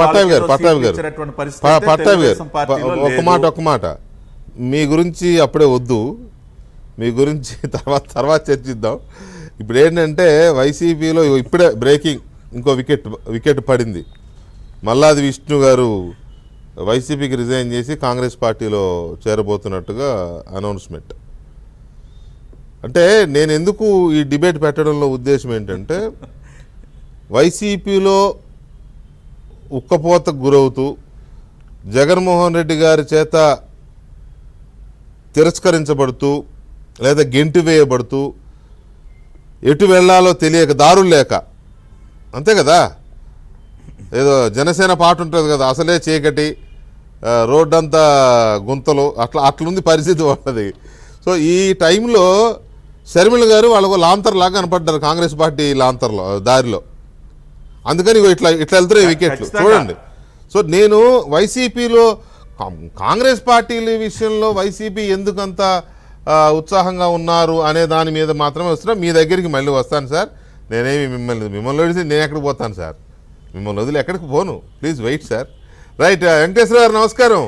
పట్టాభి గారు ఒక మాట మీ గురించి అప్పుడే వద్దు, మీ గురించి తర్వాత చర్చిద్దాం. ఇప్పుడు ఏంటంటే వైసీపీలో ఇప్పుడే బ్రేకింగ్, ఇంకో వికెట్ పడింది. మల్లాది విష్ణు గారు వైసీపీకి రిజైన్ చేసి కాంగ్రెస్ పార్టీలో చేరబోతున్నట్టుగా అనౌన్స్మెంట్. అంటే నేను ఎందుకు ఈ డిబేట్ పెట్టడంలో ఉద్దేశం ఏంటంటే, వైసీపీలో ఉక్కపోతకు గురవుతూ జగన్మోహన్ రెడ్డి గారి చేత తిరస్కరించబడుతూ లేదా గెంటి వేయబడుతూ ఎటు వెళ్ళాలో తెలియక, దారులు లేక, అంతే కదా, ఏదో జనసేన పాట ఉంటుంది కదా, అసలే చీకటి రోడ్డంతా గుంతలు, అట్లుంది పరిస్థితి వాళ్ళది. సో ఈ టైంలో షర్మిల గారు వాళ్ళకు లాంతర్ లాగా కనపడ్డారు కాంగ్రెస్ పార్టీ లాంతర్లో దారిలో. అందుకని ఇట్లా వెళ్తున్నాయి వికెట్లు చూడండి. సో నేను వైసీపీలో కాంగ్రెస్ పార్టీల విషయంలో వైసీపీ ఎందుకంత ఉత్సాహంగా ఉన్నారు అనే దాని మీద మాత్రమే వస్తున్నా. మీ దగ్గరికి మళ్ళీ వస్తాను సార్. నేనేమి మిమ్మల్ని వదిలి నేను ఎక్కడికి పోతాను సార్? మిమ్మల్ని వదిలి ఎక్కడికి పోను. Please wait sir. Right, Venkateswara గారు నమస్కారం.